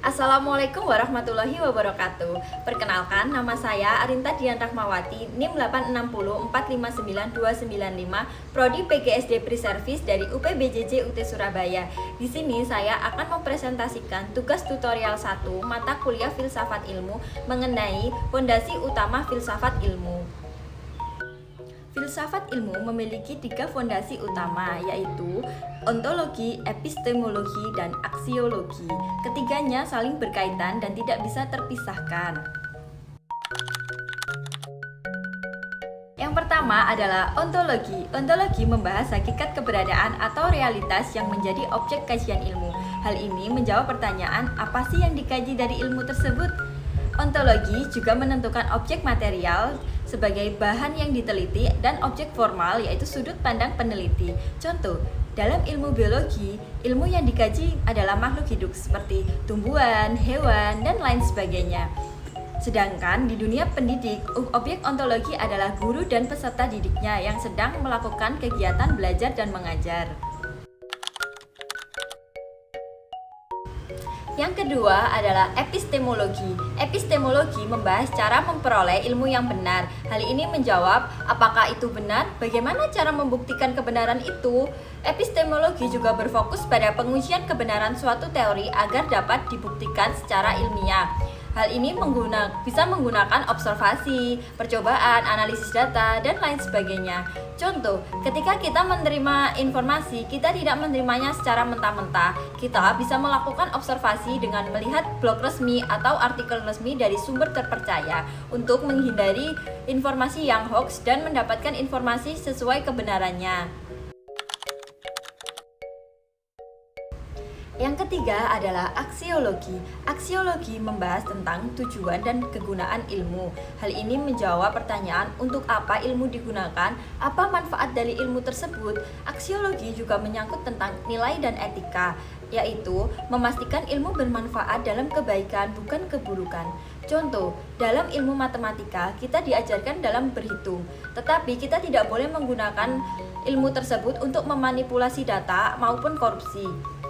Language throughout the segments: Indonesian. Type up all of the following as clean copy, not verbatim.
Assalamualaikum warahmatullahi wabarakatuh. Perkenalkan, nama saya Arinta Dian Rahmawati, NIM 860459295, Prodi PGSD Pre-Service dari UPBJJ UT Surabaya. Di sini saya akan mempresentasikan tugas tutorial 1 mata kuliah Filsafat Ilmu mengenai fondasi utama filsafat ilmu. Filsafat ilmu memiliki 3 fondasi utama, yaitu ontologi, epistemologi, dan aksiologi. Ketiganya saling berkaitan dan tidak bisa terpisahkan. Yang pertama adalah ontologi. Ontologi membahas hakikat keberadaan atau realitas yang menjadi objek kajian ilmu. Hal ini menjawab pertanyaan, apa sih yang dikaji dari ilmu tersebut? Ontologi juga menentukan objek material sebagai bahan yang diteliti dan objek formal yaitu sudut pandang peneliti. Contoh, dalam ilmu biologi, ilmu yang dikaji adalah makhluk hidup seperti tumbuhan, hewan, dan lain sebagainya. Sedangkan di dunia pendidik, objek ontologi adalah guru dan peserta didiknya yang sedang melakukan kegiatan belajar dan mengajar. Yang kedua adalah epistemologi. Epistemologi membahas cara memperoleh ilmu yang benar. Hal ini menjawab, apakah itu benar? Bagaimana cara membuktikan kebenaran itu? Epistemologi juga berfokus pada pengujian kebenaran suatu teori agar dapat dibuktikan secara ilmiah. Hal ini bisa menggunakan observasi, percobaan, analisis data, dan lain sebagainya. Contoh, ketika kita menerima informasi, kita tidak menerimanya secara mentah-mentah. Kita bisa melakukan observasi dengan melihat blog resmi atau artikel resmi dari sumber terpercaya untuk menghindari informasi yang hoax dan mendapatkan informasi sesuai kebenarannya. Yang ketiga adalah aksiologi. Aksiologi membahas tentang tujuan dan kegunaan ilmu. Hal ini menjawab pertanyaan untuk apa ilmu digunakan, apa manfaat dari ilmu tersebut. Aksiologi juga menyangkut tentang nilai dan etika, yaitu memastikan ilmu bermanfaat dalam kebaikan bukan keburukan. Contoh, dalam ilmu matematika kita diajarkan dalam berhitung, tetapi kita tidak boleh menggunakan ilmu tersebut untuk memanipulasi data maupun korupsi.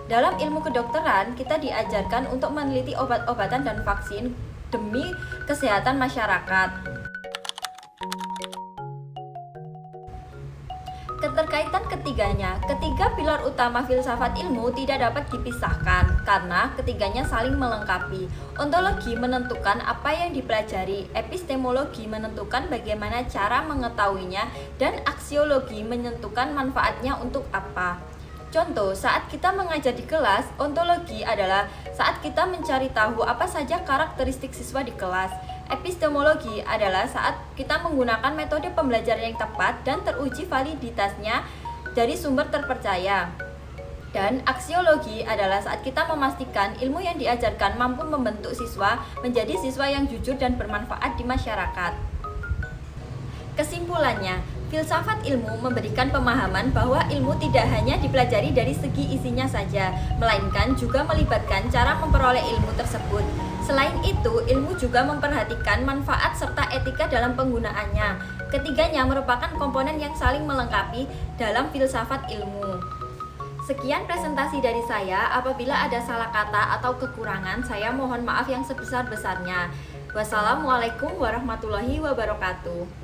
Dalam ilmu kedokteran, kita diajarkan untuk meneliti obat-obatan dan vaksin demi kesehatan masyarakat. Keterkaitan ketiganya, ketiga pilar utama filsafat ilmu tidak dapat dipisahkan karena ketiganya saling melengkapi. Ontologi menentukan apa yang dipelajari, epistemologi menentukan bagaimana cara mengetahuinya, dan aksiologi menentukan manfaatnya untuk apa. Contoh, saat kita mengajar di kelas, ontologi adalah saat kita mencari tahu apa saja karakteristik siswa di kelas. Epistemologi adalah saat kita menggunakan metode pembelajaran yang tepat dan teruji validitasnya dari sumber terpercaya. Dan aksiologi adalah saat kita memastikan ilmu yang diajarkan mampu membentuk siswa menjadi siswa yang jujur dan bermanfaat di masyarakat. Kesimpulannya, filsafat ilmu memberikan pemahaman bahwa ilmu tidak hanya dipelajari dari segi isinya saja, melainkan juga melibatkan cara memperoleh ilmu tersebut. Selain itu, ilmu juga memperhatikan manfaat serta etika dalam penggunaannya. Ketiganya merupakan komponen yang saling melengkapi dalam filsafat ilmu. Sekian presentasi dari saya. Apabila ada salah kata atau kekurangan, saya mohon maaf yang sebesar-besarnya. Wassalamualaikum warahmatullahi wabarakatuh.